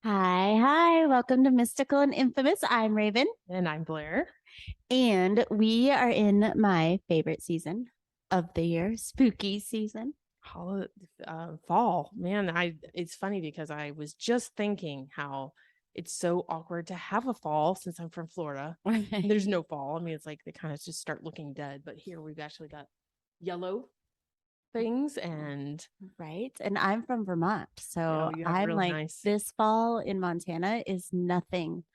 Hi. Welcome to Mystical and Infamous. I'm Raven, And I'm Blair. and we are in my favorite season of the year, spooky season. Fall, man. It's funny because I was just thinking how it's so awkward to have a fall since I'm from Florida. There's no fall. I mean, it's like they kind of just start looking dead. But here we've actually got yellow things and Right. And I'm from Vermont. So you have I'm really like, nice. this fall in Montana is nothing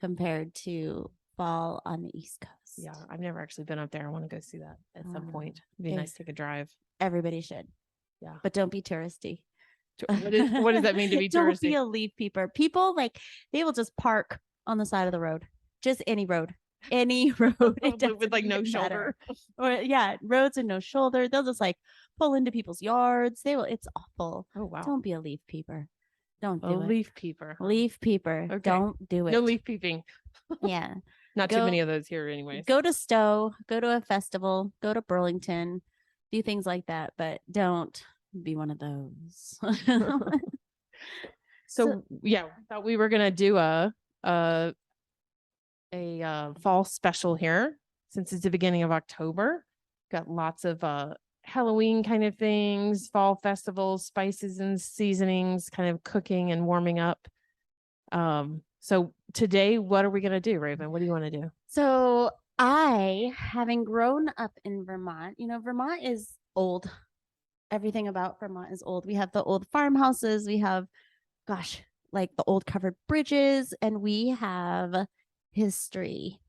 compared to fall on the East Coast. Yeah, I've never actually been up there. I want to go see that at some point. It'd be nice to take a drive. Everybody should. Yeah. But don't be touristy. What does that mean to be Don't touristy? be a leaf peeper. People they will just park on the side of the road, just any road, any road. It With like no shoulder. Or roads and no shoulder. They'll just like pull into people's yards. They will. It's awful. Oh wow. Don't be a leaf peeper. Don't do it. Leaf peeper. Leaf peeper. Okay. Don't do it. No leaf peeping. Yeah. Not too many of those here anyways. Go to Stowe, go to a festival, go to Burlington, do things like that, but don't be one of those. So yeah, we thought we were gonna do a fall special here since it's the beginning of October. Got lots of Halloween kind of things, fall festivals, spices and seasonings, kind of cooking and warming up. So today, what are we gonna do, Raven? What do you want to do? So having grown up in Vermont, Vermont is old. Everything about Vermont is old. We have the old farmhouses. We have, gosh, like the old covered bridges, and we have history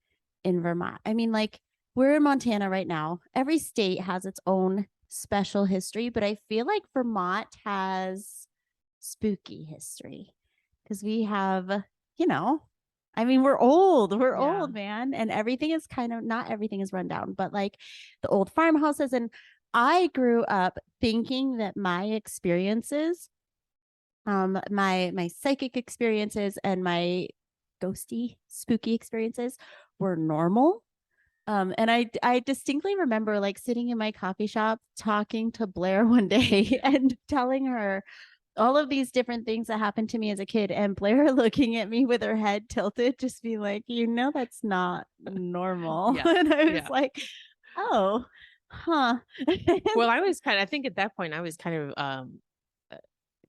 in Vermont. I mean, like we're in Montana right now. Every state has its own special history, but I feel like Vermont has spooky history because we have, I mean, we're old. We're old, man. And everything is not everything is run down, but like the old farmhouses. And I grew up thinking that my experiences, my psychic experiences and my ghosty, spooky experiences were normal. And I distinctly remember like sitting in my coffee shop talking to Blair one day and telling her all of these different things that happened to me as a kid, and Blair looking at me with her head tilted, just be like, that's not normal. Yeah. And I was like, oh, huh. Well, I think at that point I was kind of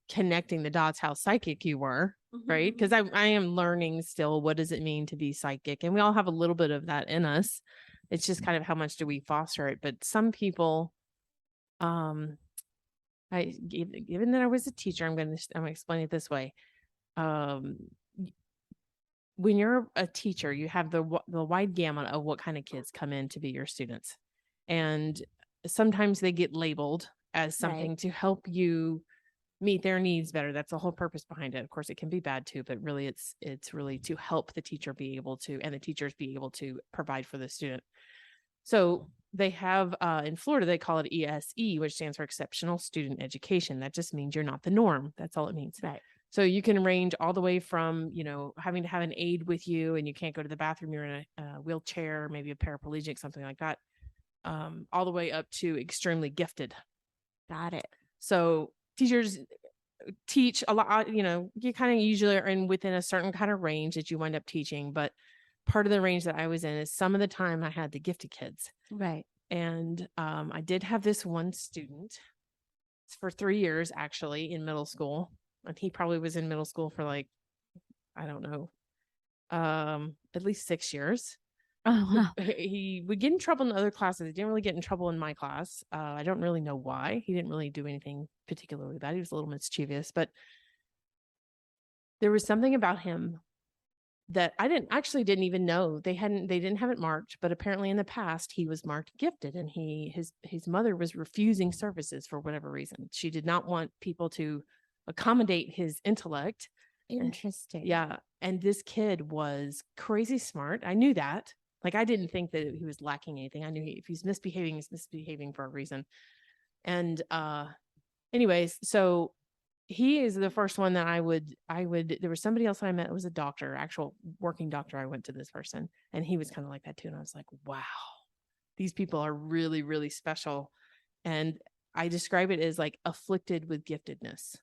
connecting the dots how psychic you were, right? Because I am learning still, what does it mean to be psychic? And we all have a little bit of that in us. It's just kind of how much do we foster it. But some people, given that I was a teacher, I'm going to explain it this way. When you're a teacher, you have the wide gamut of what kind of kids come in to be your students. And sometimes they get labeled as something to help you meet their needs better. That's the whole purpose behind it. Of course, it can be bad too, but really it's really to help the teacher be able to, and the teachers be able to provide for the student. So they have in Florida, they call it ESE, which stands for Exceptional Student Education. That just means you're not the norm. That's all it means. Right. So you can range all the way from, having to have an aide with you and you can't go to the bathroom, you're in a wheelchair, maybe a paraplegic, something like that, all the way up to extremely gifted. Got it. So teachers teach a lot, you kind of usually are within a certain kind of range that you wind up teaching, but part of the range that I was in is some of the time I had the gifted kids. Right. And I did have this one student for 3 years actually in middle school. And he probably was in middle school for like, I don't know, at least 6 years. Oh, wow. He would get in trouble in other classes. He didn't really get in trouble in my class. I don't really know why. He didn't really do anything particularly bad. He was a little mischievous, but there was something about him that I didn't even know. They didn't have it marked, but apparently in the past he was marked gifted, and his mother was refusing services for whatever reason. She did not want people to accommodate his intellect. Interesting. Yeah. And this kid was crazy smart. I knew that. Like, I didn't think that he was lacking anything. I knew if he's misbehaving for a reason. And anyways, so he is the first one that I would, there was somebody else that I met. It was a doctor, actual working doctor. I went to this person and he was kind of like that too. And I was like, wow, these people are really, really special. And I describe it as like afflicted with giftedness.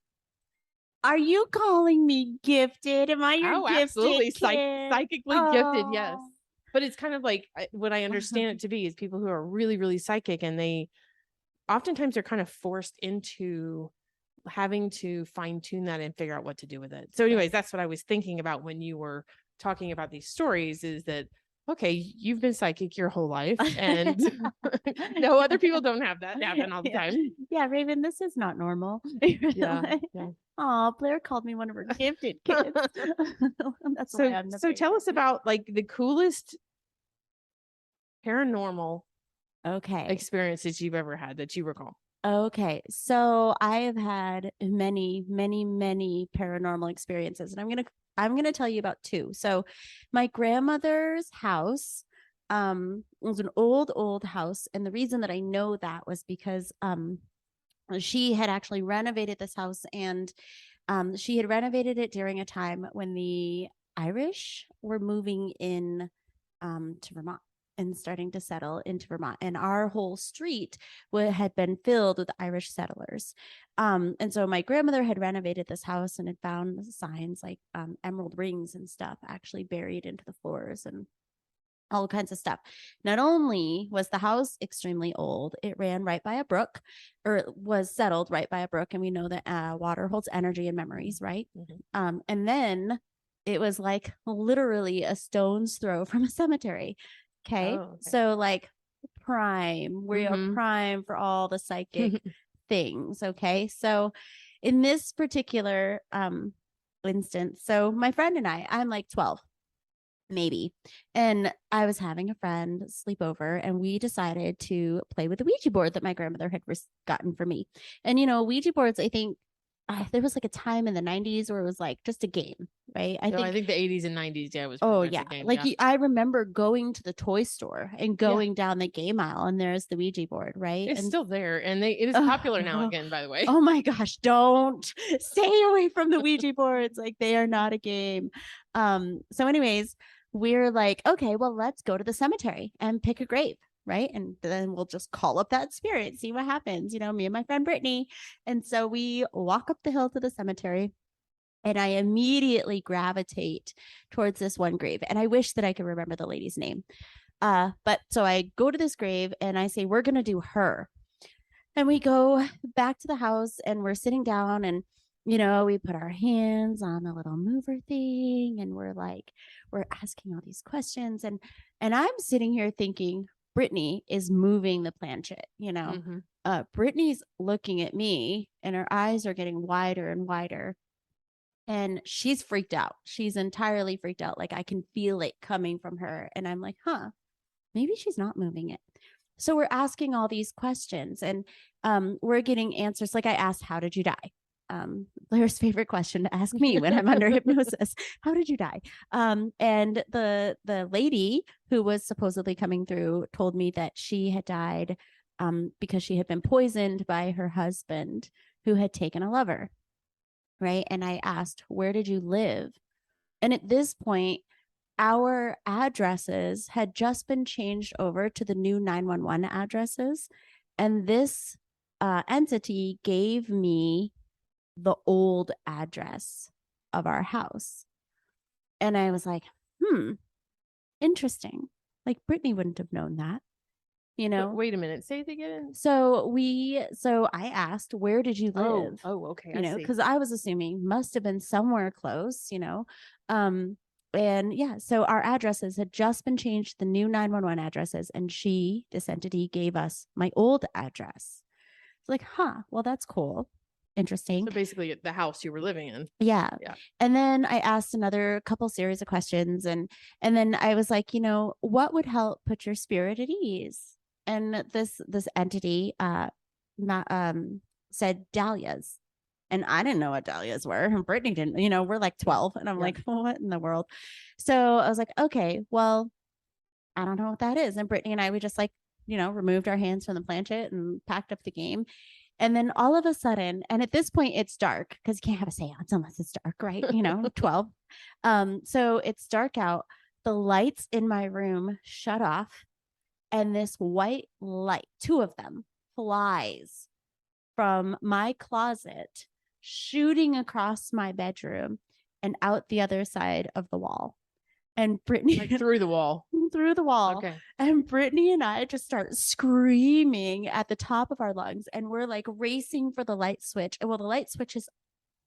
Are you calling me gifted? Am I your Oh, gifted absolutely. kid? Psychically gifted, yes. Oh. But it's kind of like what I understand it to be is people who are really, really psychic, and they oftentimes they're kind of forced into having to fine tune that and figure out what to do with it. So, anyways, that's what I was thinking about when you were talking about these stories, is that okay, you've been psychic your whole life, and no, other people don't have that happen all the Yeah. time. Yeah, Raven, this is not normal. Yeah. Yeah. Oh, Blair called me one of her gifted kids. That's why So I'm the so tell favorite. us about like the coolest paranormal Okay. experiences you've ever had that you recall. Okay. So I have had many, many, many paranormal experiences, and I'm gonna tell you about two. So my grandmother's house was an old house, and the reason that I know that was because she had actually renovated this house, and she had renovated it during a time when the Irish were moving in to Vermont and starting to settle into Vermont. And our whole street had been filled with Irish settlers. And so my grandmother had renovated this house and had found signs like emerald rings and stuff actually buried into the floors and all kinds of stuff. Not only was the house extremely old, it ran right by a brook, or it was settled right by a brook. And we know that water holds energy and memories, right? Mm-hmm. And then it was like literally a stone's throw from a cemetery. Okay. Oh, okay. So, like, prime, we are Mhm. prime for all the psychic things. Okay. So, in this particular instance, so my friend and I'm like 12 maybe. And I was having a friend sleep over, and we decided to play with the Ouija board that my grandmother had gotten for me. And, Ouija boards, I think there was like a time in the 90s where it was like just a game, right? I No, I think, think the 80s and 90s, yeah, was pretty oh, much yeah. a game. Like Yeah. I remember going to the toy store and Yeah. going down the game aisle, and there's the Ouija board, right? It's And still there, and it is popular now again, by the way. oh my gosh, don't stay away from the Ouija boards. Like, they are not a game. So anyways, we're like, okay, well, let's go to the cemetery and pick a grave, right? And then we'll just call up that spirit, see what happens, me and my friend Brittany. And so we walk up the hill to the cemetery, and I immediately gravitate towards this one grave. And I wish that I could remember the lady's name. But so I go to this grave and I say, we're gonna do her. And we go back to the house, and we're sitting down, and we put our hands on the little mover thing, and we're asking all these questions, and I'm sitting here thinking Brittany is moving the planchette. Mhm. Brittany's looking at me, and her eyes are getting wider and wider, and she's freaked out. She's entirely freaked out. Like, I can feel it coming from her, and I'm like, huh, maybe she's not moving it. So we're asking all these questions, and we're getting answers. Like, I asked, how did you die? Blair's favorite question to ask me when I'm under hypnosis. How did you die? And the lady who was supposedly coming through told me that she had died because she had been poisoned by her husband, who had taken a lover. Right. And I asked, where did you live? And at this point, our addresses had just been changed over to the new 911 addresses. And this entity gave me the old address of our house. And I was like, interesting. Like, Brittany wouldn't have known that, Wait a minute. Say it again. So I asked, where did you live? Okay. Because I was assuming must have been somewhere close, and yeah, so our addresses had just been changed to the new 911 addresses, and this entity gave us my old address. It's like, well, that's cool. Interesting. So basically the house you were living in. Yeah. Yeah. And then I asked another couple series of questions, and then I was like, what would help put your spirit at ease? And this entity said dahlias. And I didn't know what dahlias were. And Brittany didn't, we're like 12. And I'm like, what in the world? So I was like, okay, well, I don't know what that is. And Brittany and I, we just removed our hands from the planchette and packed up the game. And then all of a sudden, and at this point it's dark because you can't have a seance unless it's dark, right? 12. So it's dark out. The lights in my room shut off, and this white light, two of them, flies from my closet shooting across my bedroom and out the other side of the wall. And Brittany Like through the wall. through the wall. Okay. And Brittany and I just start screaming at the top of our lungs, and we're like racing for the light switch. And well, the light switch is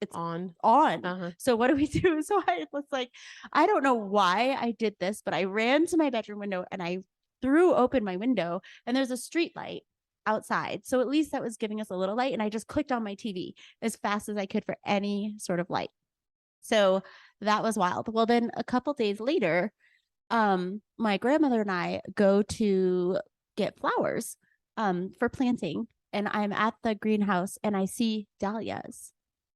it's On. on. Uh-huh. So what do we do? So I was like, I don't know why I did this, but I ran to my bedroom window and I threw open my window, and there's a street light outside. So at least that was giving us a little light. And I just clicked on my TV as fast as I could for any sort of light. So that was wild. Well, then a couple days later, my grandmother and I go to get flowers for planting, and I'm at the greenhouse and I see dahlias.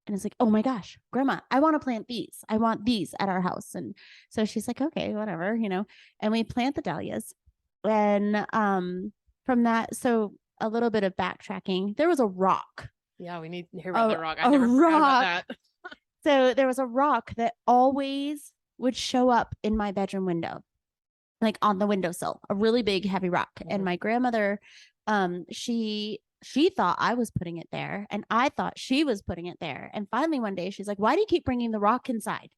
And it's like, oh my gosh, grandma, I want to plant these. I want these at our house. And so she's like, okay, whatever, and we plant the dahlias. And from that, so a little bit of backtracking, there was a rock. Yeah, we need to hear about the rock. I a never forgot about rock. that. So there was a rock that always would show up in my bedroom window, like on the windowsill, a really big, heavy rock. And Mhm. my grandmother, she thought I was putting it there, and I thought she was putting it there. And finally one day she's like, why do you keep bringing the rock inside?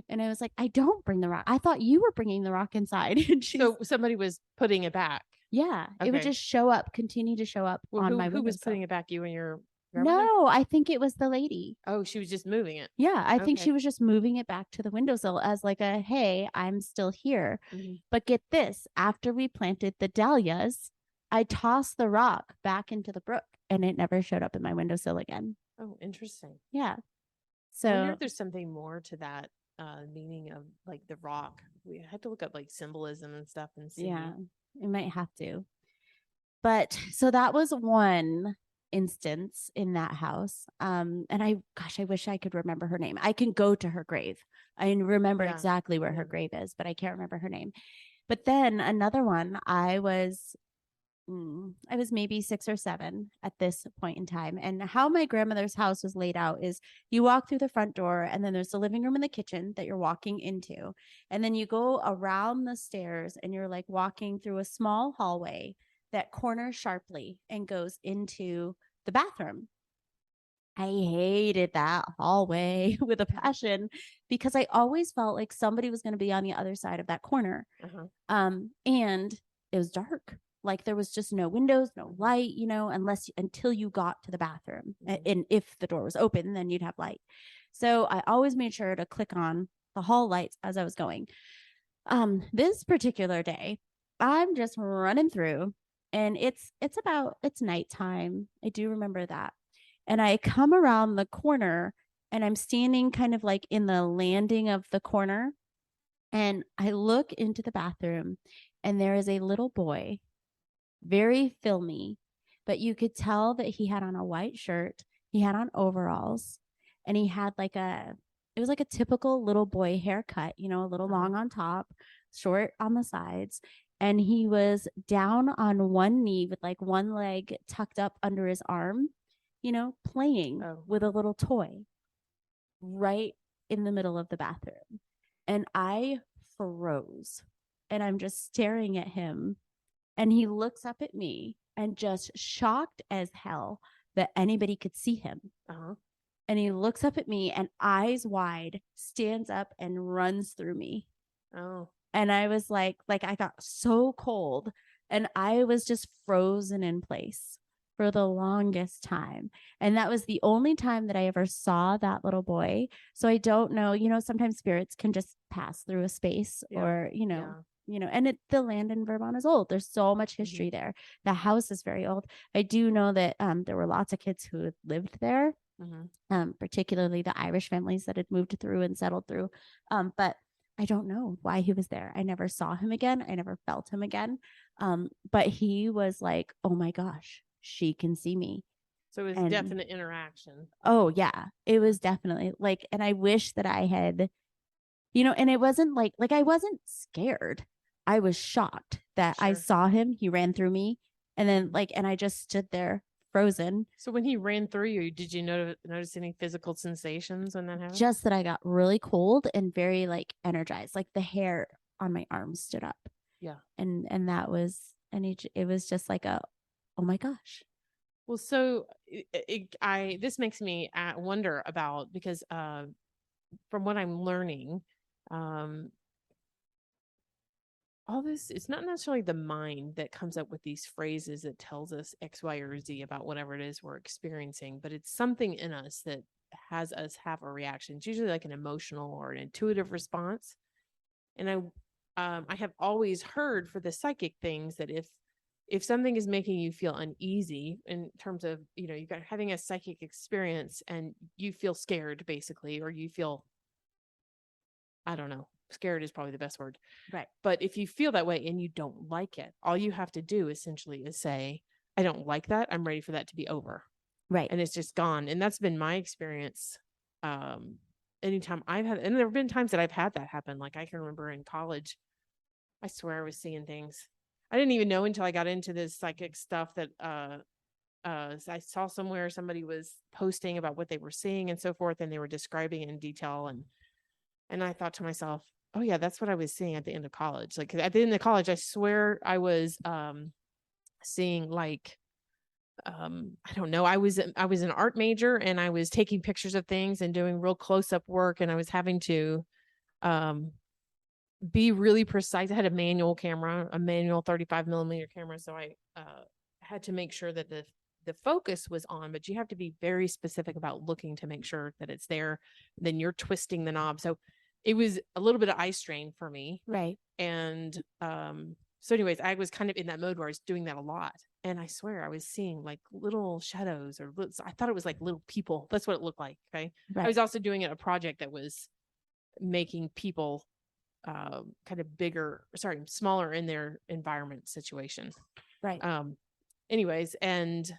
And I was like, I don't bring the rock. I thought you were bringing the rock inside. And she's So somebody was putting it back. yeah, it would Okay. just show up, continue to show up Well, on my who was windowsill. putting it back? You and your grandmother? No, I think it was the lady. Oh, she was just moving it. Yeah, I think Okay. she was just moving it back to the windowsill as like a, hey, I'm still here. Mhm. But get this, after we planted the dahlias, I tossed the rock back into the brook and it never showed up in my windowsill again. Oh, interesting. Yeah. I wonder So if there's something more to that meaning of like the rock. We had to look up like symbolism and stuff and see. yeah, we might have to. But so that was one instance in that house. And I wish I could remember her name. I can go to her grave. I remember Yeah. exactly where her Yeah. grave is, but I can't remember her name. But then another one, I was maybe 6 or 7 at this point in time. And how my grandmother's house was laid out is you walk through the front door, and then there's the living room and the kitchen that you're walking into. And then you go around the stairs and you're like walking through a small hallway that corners sharply and goes into the bathroom. I hated that hallway with a passion because I always felt like somebody was going to be on the other side of that corner. Uh-huh. And it was dark. Like there was just no windows, no light, until you got to the bathroom. Mhm. And if the door was open, then you'd have light. So I always made sure to click on the hall lights as I was going. This particular day, I'm just running through, and it's nighttime. I do remember that. And I come around the corner, and I'm standing kind of like in the landing of the corner, and I look into the bathroom, and there is a little boy, very filmy, but you could tell that he had on a white shirt, he had on overalls, and he had it was like a typical little boy haircut, a little long on top, short on the sides. And he was down on one knee with like one leg tucked up under his arm, playing with a little toy right in the middle of the bathroom. And I froze, and I'm just staring at him. And he looks up at me and just shocked as hell that anybody could see him. Uh-huh. And he looks up at me and eyes wide, stands up and runs through me. Oh. And I was like I got so cold, and I was just frozen in place for the longest time. And that was the only time that I ever saw that little boy. So I don't know, sometimes spirits can just pass through a space or, and the land in Vermont is old. There's so much history there. The house is very old. I do know that there were lots of kids who had lived there, particularly the Irish families that had moved through and settled through. But I don't know why he was there. I never saw him again. I never felt him again. But he was like, oh my gosh, she can see me. So it was definite interaction. Oh yeah, it was definitely like, and I wish that I had, and it wasn't like I wasn't scared. I was shocked that I saw him. He ran through me, and then and I just stood there frozen. So when he ran through you, did you notice any physical sensations when that happened? Just that I got really cold and very energized, like the hair on my arms stood up. Yeah. And that was, and it was just like oh my gosh. Well, so this makes me wonder about because from what I'm learning, um, all this it's not necessarily the mind that comes up with these phrases that tells us X, Y, or Z about whatever it is we're experiencing, but it's something in us that has us have a reaction. It's usually like an emotional or an intuitive response. And I have always heard for the psychic things that if something is making you feel uneasy in terms of, you've got having a psychic experience and you feel scared basically, or you feel, I don't know, scared is probably the best word. Right. But if you feel that way and you don't like it, all you have to do essentially is say, I don't like that. I'm ready for that to be over. Right. And it's just gone. And that's been my experience. Anytime I've had, and there have been times that I've had that happen. Like I can remember in college, I swear I was seeing things. I didn't even know until I got into this psychic stuff that I saw somewhere somebody was posting about what they were seeing and so forth, and they were describing it in detail. And I thought to myself, oh yeah, that's what I was seeing at the end of college. Like at the end of college, I swear I was seeing like I don't know. I was an art major and I was taking pictures of things and doing real close up work, and I was having to um be really precise. I had a manual camera, a manual 35 millimeter camera. So I had to make sure that the focus was on, but you have to be very specific about looking to make sure that it's there. Then you're twisting the knob. So it was a little bit of eye strain for me. Right. And so anyways, I was kind of in that mode where I was doing that a lot. And I swear I was seeing like little shadows I thought it was like little people. That's what it looked like. Okay. Right. I was also doing a project that was making people kind of smaller in their environment situation. Right. Anyways, and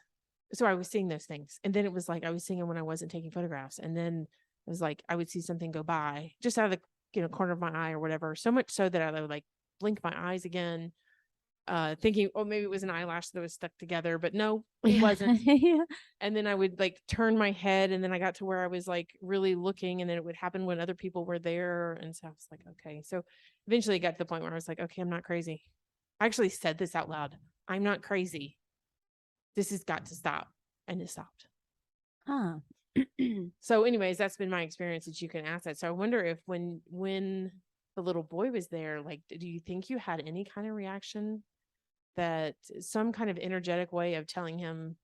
so I was seeing those things, and then it was like I was seeing them when I wasn't taking photographs, and then it was like I would see something go by just out of the corner of my eye or whatever, so much so that I would like blink my eyes again, thinking, oh, maybe it was an eyelash that was stuck together, but no, it wasn't. Yeah. And then I would like turn my head, and then I got to where I was like really looking, and then it would happen when other people were there. And so I was like, okay. So eventually it got to the point where I was like, okay, I'm not crazy. I actually said this out loud. I'm not crazy. This has got to stop. And it stopped. Huh. So anyways, that's been my experience that you can ask that. So I wonder if when the little boy was there, like, do you think you had any kind of reaction, that some kind of energetic way of telling him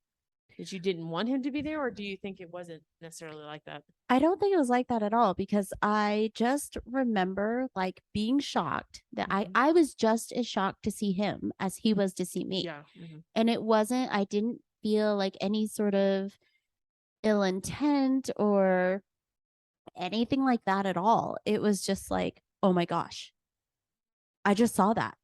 that you didn't want him to be there, or do you think it wasn't necessarily like that? I don't think it was like that at all, because I just remember like being shocked that Mhm. I was just as shocked to see him as he was to see me. Yeah. Mhm. And I didn't feel like any sort of ill intent or anything like that at all. It was just like, oh my gosh, I just saw that.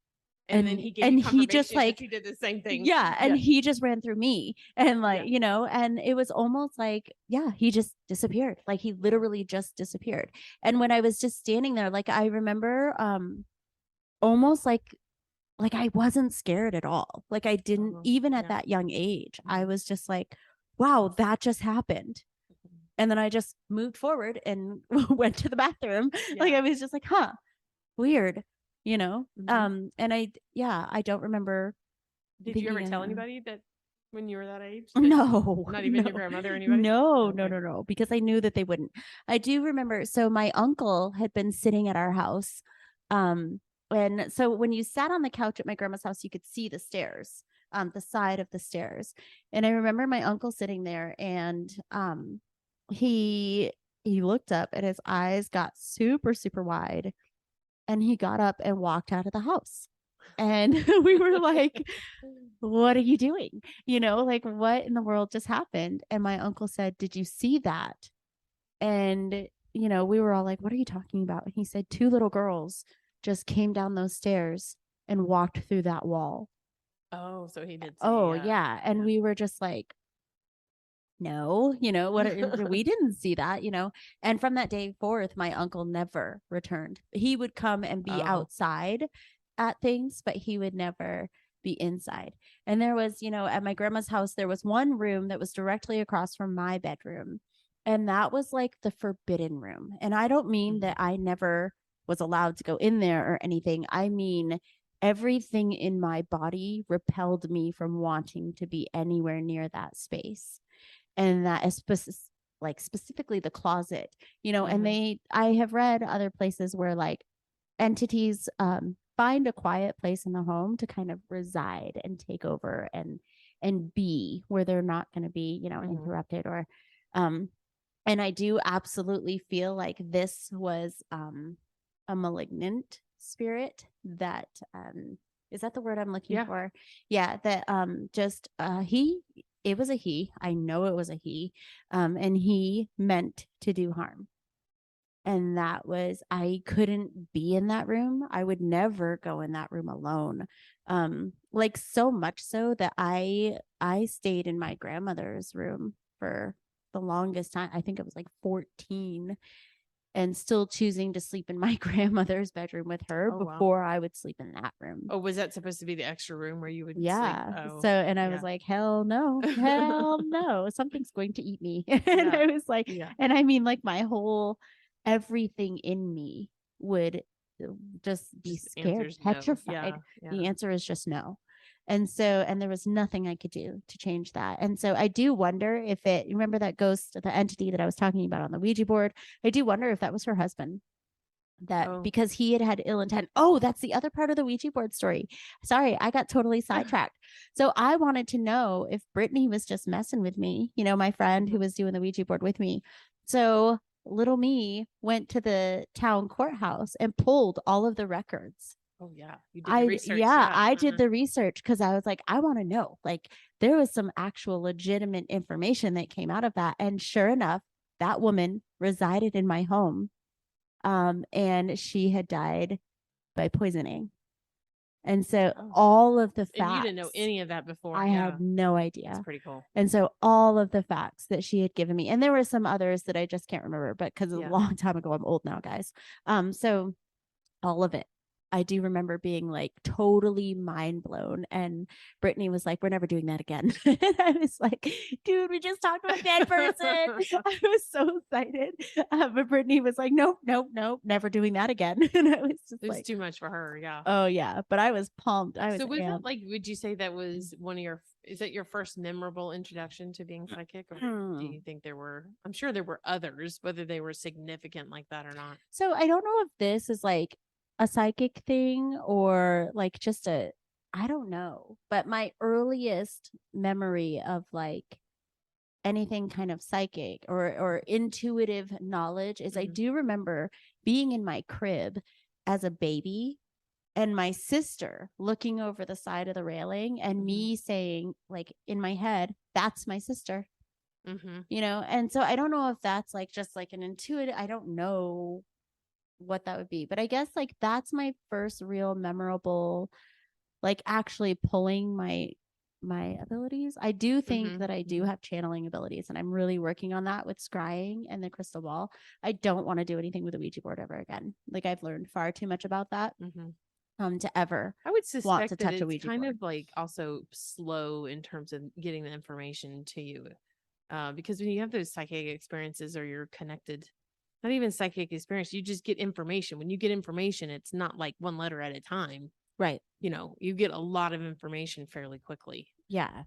And then he gave you he just confirmation that like, he did the same thing. yeah, and Yeah. he just ran through me, and like, Yeah. and it was almost like, yeah, he just disappeared. Like he literally just disappeared. And when I was just standing there, like I remember almost like I wasn't scared at all. Like I didn't, even at Yeah. that young age, I was just like, wow, that just happened. And then I just moved forward and went to the bathroom. Like I was just like, huh, weird, Mhm. And I don't remember Did you ever thinking tell of, anybody that when you were that age? no, Not even no, your grandmother or anybody? no, no, Okay. no, no, because I knew that they wouldn't. I do remember. So my uncle had been sitting at our house. And so when you sat on the couch at my grandma's house, you could see the stairs, the side of the stairs. And I remember my uncle sitting there, and he he looked up and his eyes got super, super wide, and he got up and walked out of the house. And we were like, what are you doing? Like what in the world just happened? And my uncle said, did you see that? And, we were all like, what are you talking about? And he said, two little girls just came down those stairs and walked through that wall. Oh, so he did see. Oh, Yeah. yeah. And we were just like, no, we didn't see that. And from that day forth, my uncle never returned. He would come and be Oh. outside at things, but he would never be inside. And there was, at my grandma's house, there was one room that was directly across from my bedroom. And that was like the forbidden room. And I don't mean that I never was allowed to go in there or anything. I mean, everything in my body repelled me from wanting to be anywhere near that space. And that is like specifically the closet, and I have read other places where like entities find a quiet place in the home to kind of reside and take over and be where they're not going to be, interrupted or um and I do absolutely feel like this was a malignant spirit that is that the word I'm looking for? Yeah, that just he it was a he. I know it was a he. And he meant to do harm. And that was, I couldn't be in that room. I would never go in that room alone. Like so much so that I stayed in my grandmother's room for the longest time. I think it was like 14, and still choosing to sleep in my grandmother's bedroom with her before I would sleep in that room. Oh, was that supposed to be the extra room where you would sleep? Oh, so, and I was like, hell no, hell no, something's going to eat me. And I was like, and I mean, like my whole everything in me would just be scared, petrified. No. The answer is just no. And so, and there was nothing I could do to change that. And so I do wonder if it, remember that ghost, the entity that I was talking about on the Ouija board? I do wonder if that was her husband. That because he had ill intent. Oh, that's the other part of the Ouija board story. Sorry, I got totally sidetracked. So I wanted to know if Brittany was just messing with me, my friend who was doing the Ouija board with me. So little me went to the town courthouse and pulled all of the records. Oh yeah, you did the research. I did the research because I was like, I want to know. Like there was some actual legitimate information that came out of that, and sure enough, that woman resided in my home, and she had died by poisoning. And so all of the facts, and you didn't know any of that before. I had no idea. That's pretty cool. And so all of the facts that she had given me, and there were some others that I just can't remember, but because it's a long time ago, I'm old now, guys. So all of it, I do remember being like totally mind blown. And Brittany was like, we're never doing that again. And I was like, dude, we just talked about dead person. I was so excited. But Brittany was like, nope, never doing that again. And I was just it was too much for her. Yeah. Oh yeah. But I was pumped. So was that like, would you say that was is that your first memorable introduction to being psychic? Or do you think there were, I'm sure there were others, whether they were significant like that or not? So I don't know if this is like a psychic thing or like just I don't know, but my earliest memory of like anything kind of psychic or intuitive knowledge is I do remember being in my crib as a baby and my sister looking over the side of the railing and me saying like in my head, that's my sister. And so I don't know if that's like just like an intuitive, I don't know what that would be, but I guess like that's my first real memorable, like actually pulling my abilities. I do think that I do have channeling abilities, and I'm really working on that with scrying and the crystal ball. I don't want to do anything with a Ouija board ever again. Like I've learned far too much about that to ever I would suspect want to that touch it's a Ouija kind board. of like also slow in terms of getting the information to you, because when you have those psychic experiences or you're connected, not even psychic experience, you just get information. When you get information, it's not like one letter at a time. Right. You get a lot of information fairly quickly. Yeah.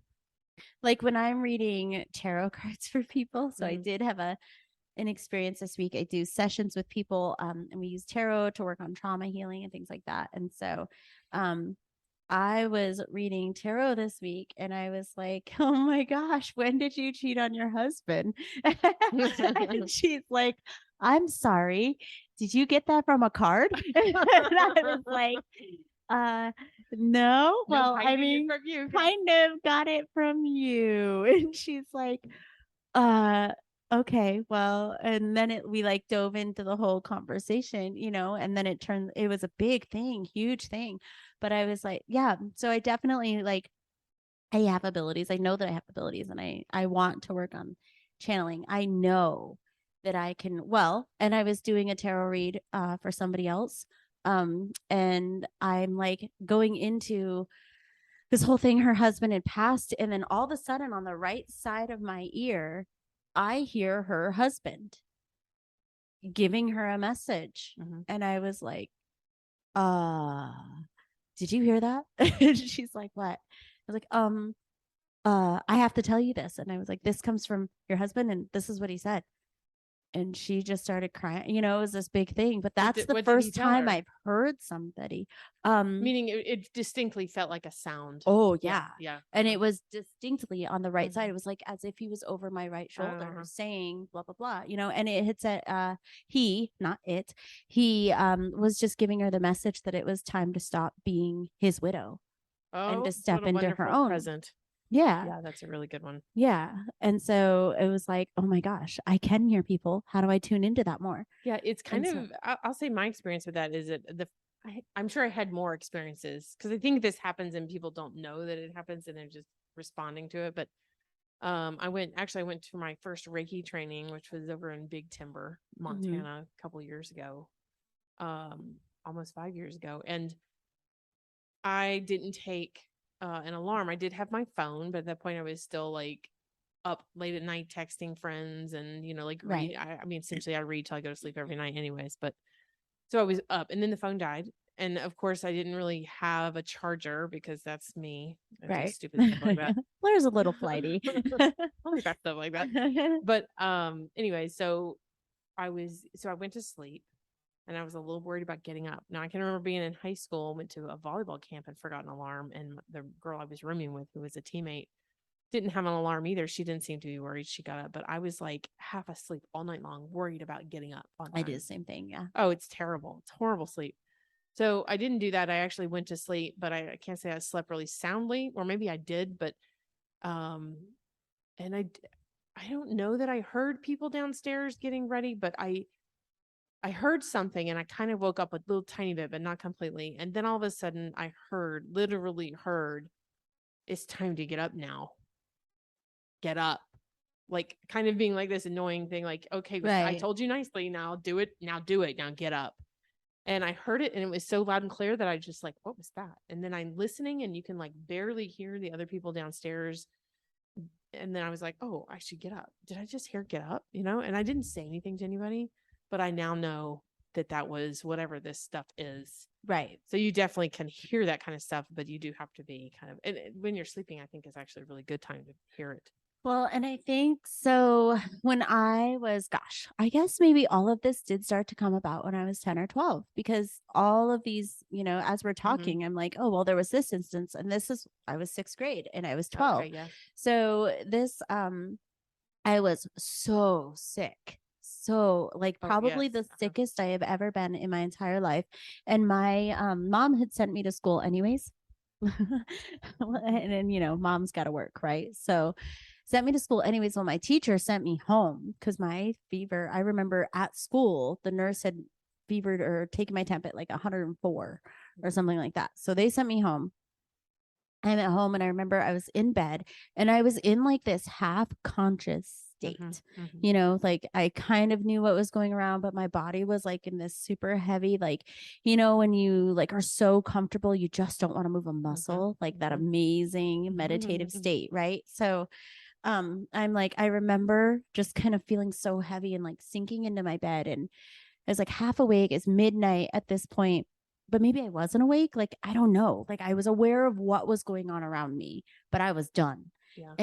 Like when I'm reading tarot cards for people. So I did have an experience this week. I do sessions with people, and we use tarot to work on trauma healing and things like that. And so I was reading tarot this week and I was like, oh my gosh, when did you cheat on your husband? And she's like, I'm sorry. Did you get that from a card? And I was like, no. Well, I mean, from you. Kind of got it from you. And she's like, okay, well, and then we like dove into the whole conversation, and then it was a big thing, huge thing. But I was like, yeah, so I definitely like, I have abilities. I know that I have abilities, and I want to work on channeling. I know that I can, and I was doing a tarot read for somebody else. And I'm like going into this whole thing, her husband had passed, and then all of a sudden on the right side of my ear, I hear her husband giving her a message. And I was like, did you hear that? And she's like, what? I was like, I have to tell you this. And I was like, this comes from your husband, and this is what he said. And she just started crying. It was this big thing, but that's the What did he first tell time her? I've heard somebody. Meaning it distinctly felt like a sound. Oh Yeah. yeah. Yeah. And it was distinctly on the right side. Mhm. It was like as if he was over my right shoulder Uh-huh. saying blah blah blah, and it had said he, not it, he was just giving her the message that it was time to stop being his widow and to Oh, step what a into her wonderful own. present. Yeah. Yeah, that's a really good one. Yeah. And so it was like, oh my gosh, I can hear people. How do I tune into that more? Yeah, it's kind And of so, I'll say my experience with that is that I'm sure I had more experiences because I think this happens and people don't know that it happens and they're just responding to it. But I went to my first Reiki training, which was over in Big Timber, Montana, a couple years ago, almost 5 years ago, and I didn't take an alarm. I did have my phone, but at that point I was still like up late at night texting friends and like read. right. I mean, essentially I read till I go to sleep every night anyways, but so I was up and then the phone died. And of course I didn't really have a charger because that's me. I do Right. stupid stuff like that. Blair's a little flighty. Only that stuff like that. But anyway, so I went to sleep and I was a little worried about getting up. Now I can remember being in high school, went to a volleyball camp and forgot an alarm. And the girl I was rooming with, who was a teammate, didn't have an alarm either. She didn't seem to be worried. She got up, but I was like half asleep all night long, worried about getting up on I time. do the same thing. Yeah. Oh, it's terrible. It's horrible sleep. So I didn't do that. I actually went to sleep, but I can't say I slept really soundly, or maybe I did, but and I don't know that I heard people downstairs getting ready, but I heard something and I kind of woke up a little tiny bit, but not completely. And then all of a sudden I literally heard, it's time to get up now. Get up. Like kind of being like this annoying thing, like, okay, I Right. told you nicely, now do it. Now do it. Now get up. And I heard it and it was so loud and clear that I just like, what was that? And then I'm listening and you can like barely hear the other people downstairs. And then I was like, oh, I should get up. Did I just hear get up? And I didn't say anything to anybody, but I now know that was whatever this stuff is. Right. So you definitely can hear that kind of stuff, but you do have to be kind of, and when you're sleeping, I think is actually a really good time to hear it. Well, and I think so when I was, gosh, I guess maybe all of this did start to come about when I was 10 or 12, because all of these, as we're talking, I'm like, oh, well, there was this instance, and I was 6th grade and I was 12. Okay, yeah. So this, I was so sick. So like probably the sickest I have ever been in my entire life. And my mom had sent me to school anyways. And then, mom's got to work, right? So sent me to school anyways. Well, my teacher sent me home because my fever, I remember at school, the nurse had fevered or taken my temp at like 104 or something like that. So they sent me home. I'm at home and I remember I was in bed and I was in like this half conscious state. Like I kind of knew what was going around, but my body was like in this super heavy, like, when you like are so comfortable, you just don't want to move a muscle, like that amazing meditative state. Right. So I'm like, I remember just kind of feeling so heavy and like sinking into my bed. And I was like half awake. It's midnight at this point, but maybe I wasn't awake. Like, I don't know. Like I was aware of what was going on around me, but I was done. Yeah.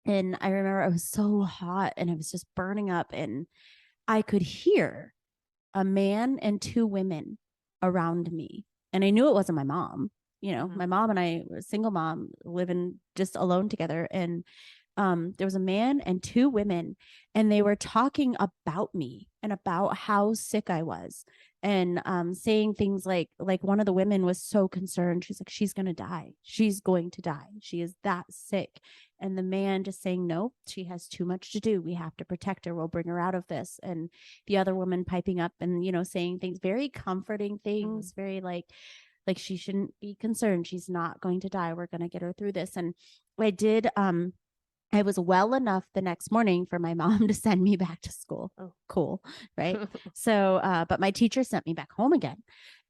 And I remember I was so hot and I was just burning up and I could hear a man and 2 women around me. And I knew it wasn't my mom. My mom and I were a single mom living just alone together. And there was a man and 2 women, and they were talking about me and about how sick I was, and saying things like one of the women was so concerned. She's like, she's going to die. She's going to die. She is that sick. And the man just saying, no, she has too much to do. We have to protect her. We'll bring her out of this. And the other woman piping up and, saying things, very comforting things, very like she shouldn't be concerned. She's not going to die. We're going to get her through this. And I did, I was well enough the next morning for my mom to send me back to school. Oh, cool. Right. So, but my teacher sent me back home again,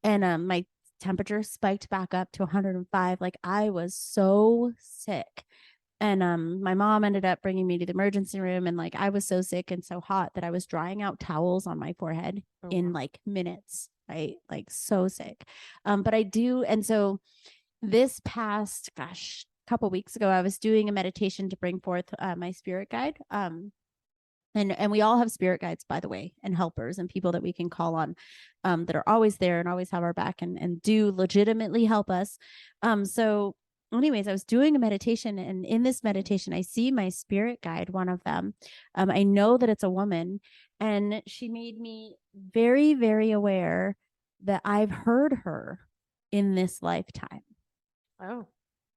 and my temperature spiked back up to 105. Like I was so sick. And my mom ended up bringing me to the emergency room, and like I was so sick and so hot that I was drying out towels on my forehead in like minutes. right? Like so sick. But I do. And so this past, couple weeks ago, I was doing a meditation to bring forth my spirit guide. And we all have spirit guides, by the way, and helpers and people that we can call on, that are always there and always have our back and do legitimately help us. So anyways, I was doing a meditation, and in this meditation, I see my spirit guide, one of them. I know that it's a woman, and she made me very, very aware that I've heard her in this lifetime. Oh,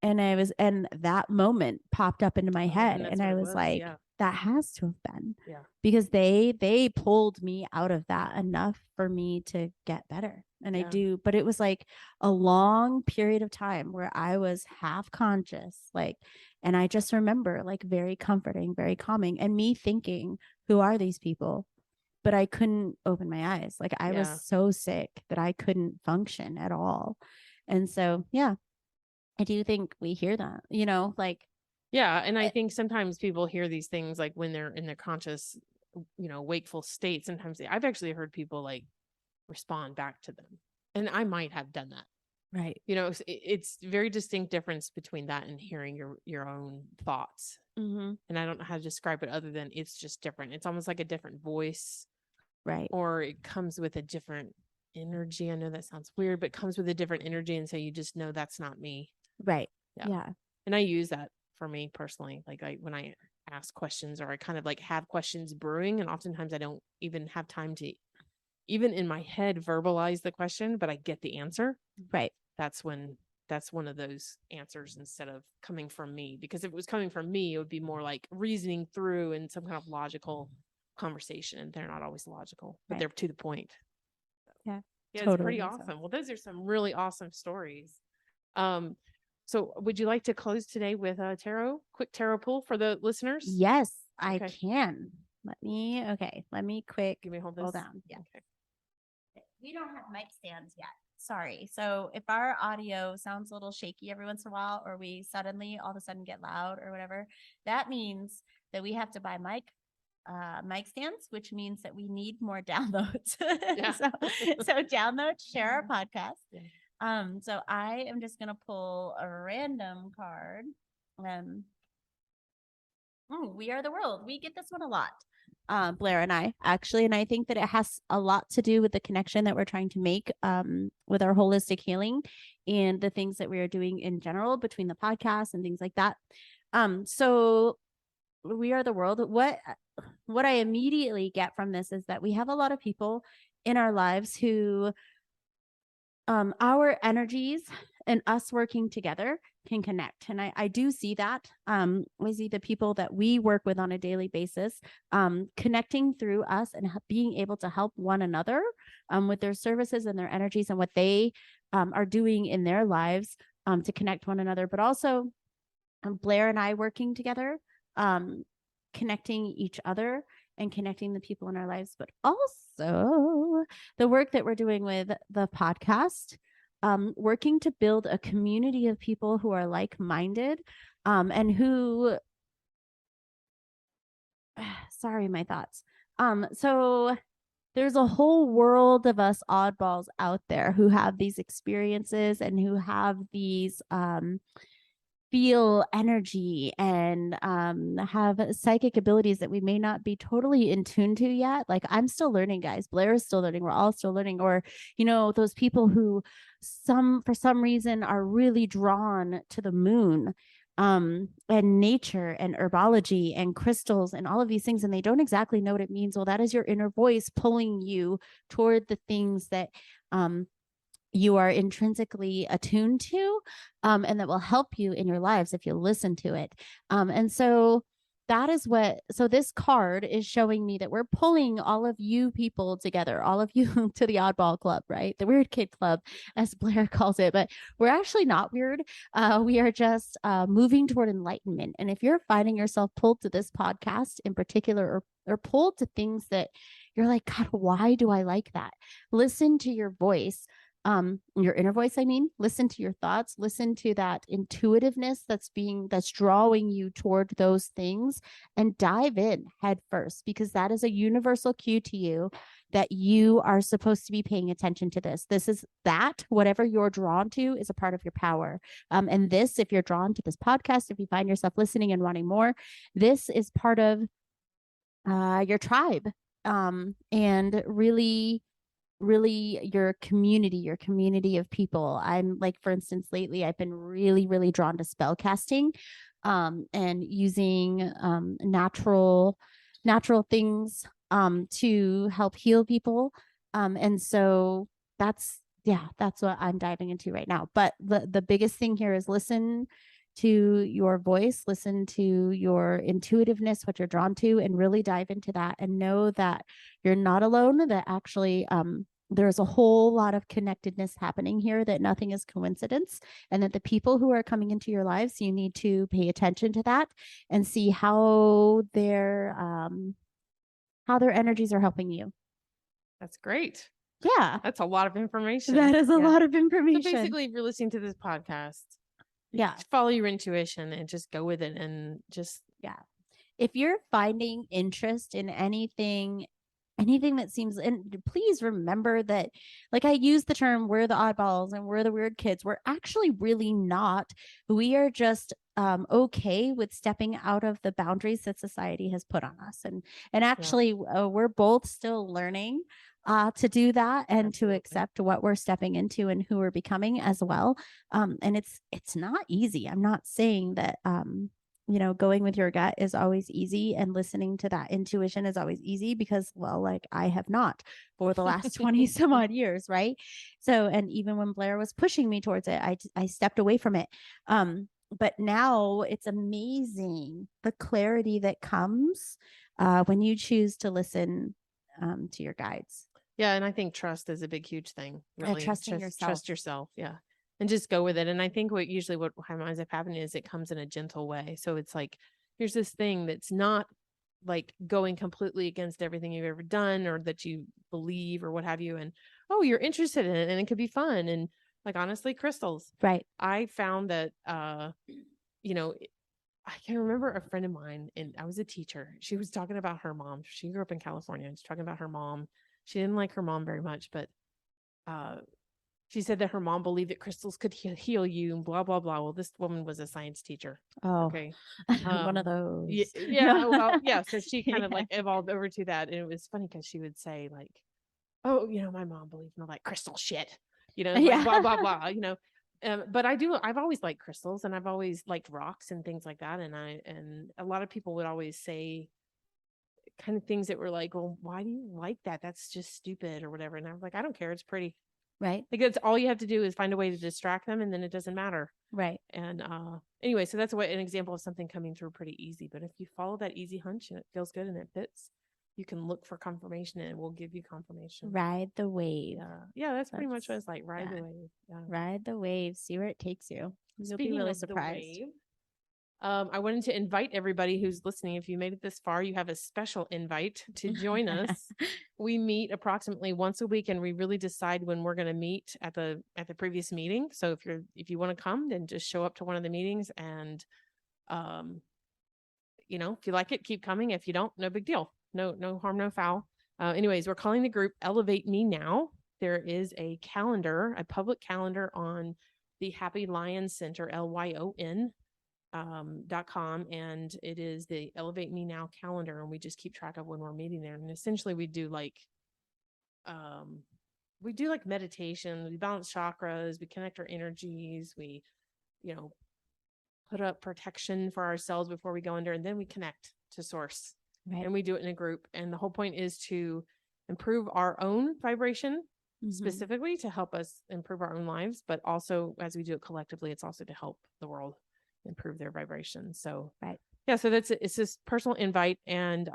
And that moment popped up into my head, and I was like, yeah. that has to have been, Yeah. because they pulled me out of that enough for me to get better. And I Yeah. do, but it was like a long period of time where I was half conscious, like, and I just remember, like, very comforting, very calming, and me thinking, who are these people? But I couldn't open my eyes. Like, I Yeah. was so sick that I couldn't function at all. And so, yeah, I do think we hear that, like, Yeah. And I think sometimes people hear these things like when they're in their conscious, wakeful state. Sometimes I've actually heard people like respond back to them. And I might have done that. right. It's very distinct difference between that and hearing your own thoughts. Mm-hmm. And I don't know how to describe it other than it's just different. It's almost like a different voice, Right. or it comes with a different energy. I know that sounds weird, but it comes with a different energy. And so you just know that's not me. Right. Yeah. Yeah. And I use that for me personally. Like when I ask questions, or I kind of like have questions brewing, and oftentimes I don't even have time to even in my head verbalize the question, but I get the answer. Right. That's one of those answers instead of coming from me. Because if it was coming from me, it would be more like reasoning through and some kind of logical conversation. And they're not always logical, but Right. they're to the point. Yeah. Yeah, Totally it's pretty makes awesome. sense. Well, those are some really awesome stories. So would you like to close today with a quick tarot pull for the listeners? Yes, I Okay. can. Let me quick Give me hold hold this. down. Yeah. Okay. We don't have mic stands yet. Sorry. So if our audio sounds a little shaky every once in a while, or we suddenly all of a sudden get loud or whatever, that means that we have to buy mic stands, which means that we need more downloads. Yeah. so download, share our podcast. Yeah. So I am just gonna pull a random card. We Are the World. We get this one a lot. Blair and I actually, and I think that it has a lot to do with the connection that we're trying to make with our holistic healing and the things that we are doing in general between the podcast and things like that. So We Are the World. What I immediately get from this is that we have a lot of people in our lives who our energies and us working together can connect. And I do see that. We see the people that we work with on a daily basis connecting through us and being able to help one another with their services and their energies and what they are doing in their lives to connect one another, but also Blair and I working together, connecting each other and connecting the people in our lives, but also the work that we're doing with the podcast, working to build a community of people who are like-minded and who, sorry, my thoughts. So there's a whole world of us oddballs out there who have these experiences and who have these feel energy and have psychic abilities that we may not be totally in tune to yet. Like, I'm still learning, guys. Blair is still learning. We're all still learning. Or, those people who for some reason are really drawn to the moon and nature and herbology and crystals and all of these things, and they don't exactly know what it means. Well, that is your inner voice pulling you toward the things that you are intrinsically attuned to, and that will help you in your lives if you listen to it. And so that is so this card is showing me that we're pulling all of you people together, all of you to the oddball club, right? The weird kid club, as Blair calls it, but we're actually not weird. We are just moving toward enlightenment. And if you're finding yourself pulled to this podcast in particular, or pulled to things that you're like, God, why do I like that? Listen to your voice. your inner voice, I mean, listen to your thoughts, listen to that intuitiveness that's drawing you toward those things, and dive in head first, because that is a universal cue to you that you are supposed to be paying attention to this. This is that whatever you're drawn to is a part of your power. And this, if you're drawn to this podcast, if you find yourself listening and wanting more, this is part of your tribe. And really your community of people. I'm like, for instance, lately I've been really drawn to spell casting, and using natural things to help heal people. And so that's what I'm diving into right now. But the biggest thing here is listen to your voice, listen to your intuitiveness, what you're drawn to, and really dive into that, and know that you're not alone, that actually there's a whole lot of connectedness happening here, that nothing is coincidence, and that the people who are coming into your lives, you need to pay attention to that and see how their energies are helping you. That's great. Yeah. That's a lot of information. That is a lot of information. So basically, if you're listening to this podcast, just follow your intuition and just go with it, and just if you're finding interest in anything that seems, and please remember that, like, I use the term we're the oddballs and we're the weird kids. We're actually really not. We are just okay with stepping out of the boundaries that society has put on us, and actually we're both still learning to do that, and to accept what we're stepping into and who we're becoming as well. And it's not easy. I'm not saying that going with your gut is always easy, and listening to that intuition is always easy, because, well, like, I have not for the last 20 some odd years, right? So, and even when Blair was pushing me towards it, I stepped away from it. But now it's amazing the clarity that comes when you choose to listen to your guides. Yeah, and I think trust is a big, huge thing. Really, trusting yourself. Trust yourself. Yeah. And just go with it. And I think what ends up happening is it comes in a gentle way. So it's like, here's this thing that's not like going completely against everything you've ever done or that you believe or what have you. And, oh, you're interested in it and it could be fun. And like, honestly, crystals. Right. I found that, I can remember a friend of mine, and I was a teacher. She was talking about her mom. She grew up in California. She's talking about her mom. She didn't like her mom very much, but, she said that her mom believed that crystals could heal you and blah, blah, blah. Well, this woman was a science teacher. Oh, okay. One of those. Yeah. Well, yeah. So she kind of like evolved over to that. And it was funny because she would say like, oh, my mom believed in all that crystal shit, like blah, blah, blah, but I've always liked crystals, and I've always liked rocks and things like that. And a lot of people would always say kind of things that were like, well, why do you like that? That's just stupid or whatever. And I was like, I don't care. It's pretty. Right. Like, it's all you have to do is find a way to distract them, and then it doesn't matter. Right. And anyway, so that's an example of something coming through pretty easy. But if you follow that easy hunch and it feels good and it fits, you can look for confirmation, and it will give you confirmation. Ride the wave. Yeah, that's pretty much what it's like. Ride the wave. Yeah. Ride the wave. See where it takes you. You'll be really surprised. I wanted to invite everybody who's listening. If you made it this far, you have a special invite to join us. We meet approximately once a week, and we really decide when we're going to meet at the previous meeting. So if you want to come, then just show up to one of the meetings, and if you like it, keep coming. If you don't, no big deal. No harm, no foul. Anyways, we're calling the group Elevate Me Now. There is a public calendar on the Happy Lion Center, LYON. .com, and it is the Elevate Me Now calendar, and we just keep track of when we're meeting there. And essentially we do like meditation, we balance chakras, we connect our energies, we put up protection for ourselves before we go under, and then we connect to source. Right. And we do it in a group, and the whole point is to improve our own vibration, specifically to help us improve our own lives, but also as we do it collectively, it's also to help the world improve their vibration. So yeah, so it's this personal invite, and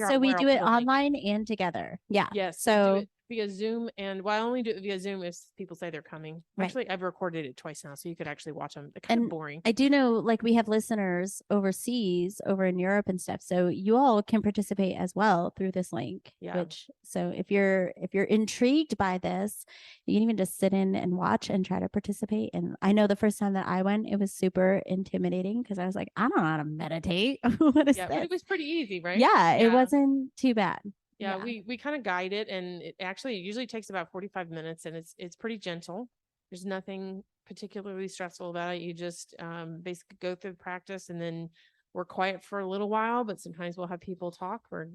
so we do it online and together. Yeah. Yes. So via Zoom, and I only do it via Zoom if people say they're coming. Right. Actually, I've recorded it twice now, so you could actually watch them. They're kind of And boring. I do know, like, we have listeners overseas, over in Europe and stuff. So you all can participate as well through this link. Yeah. So if you're intrigued by this, you can even just sit in and watch and try to participate. And I know the first time that I went, it was super intimidating because I was like, I don't know how to meditate. What is Yeah, this? but it was pretty easy, right? Yeah, it wasn't too bad. Yeah, we kind of guide it, and it usually takes about 45 minutes, and it's pretty gentle. There's nothing particularly stressful about it. You just basically go through the practice, and then we're quiet for a little while, but sometimes we'll have people talk or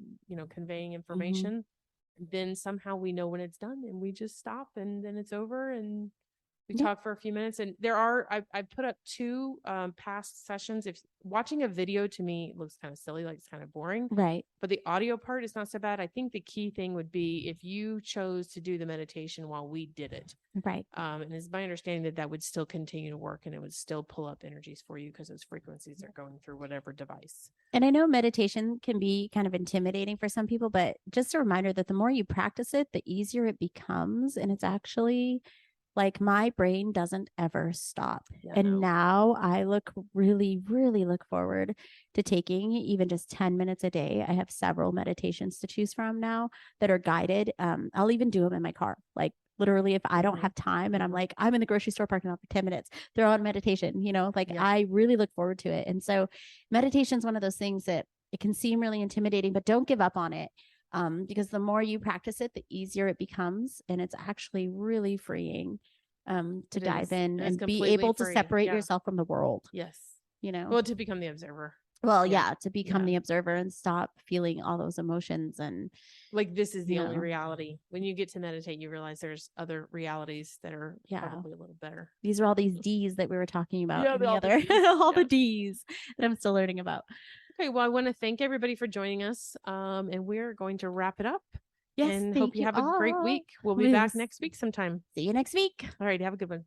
conveying information. Then somehow we know when it's done, and we just stop, and then it's over, and we talk for a few minutes. And I put up 2 past sessions. If watching a video to me looks kind of silly, like it's kind of boring, Right. but the audio part is not so bad. I think the key thing would be if you chose to do the meditation while we did it. Right. And it's my understanding that would still continue to work, and it would still pull up energies for you because those frequencies are going through whatever device. And I know meditation can be kind of intimidating for some people, but just a reminder that the more you practice it, the easier it becomes. And it's actually like my brain doesn't ever stop. Now I really look forward to taking even just 10 minutes a day. I have several meditations to choose from now that are guided. I'll even do them in my car. Like literally, if I don't have time and I'm like, I'm in the grocery store parking lot for 10 minutes, they're on meditation, I really look forward to it. And so meditation is one of those things that it can seem really intimidating, but don't give up on it. Because the more you practice it, the easier it becomes. And it's actually really freeing to dive in and be able to separate yourself from the world. Yes. Well, to become the observer. Well, to become the observer and stop feeling all those emotions. And like, this is the only reality. When you get to meditate, you realize there's other realities that are probably a little better. These are all these D's that we were talking about. The D's that I'm still learning about. Okay. Well, I want to thank everybody for joining us. And we're going to wrap it up. Yes. And hope you have a great week. We'll be back next week sometime. See you next week. All right. Have a good one.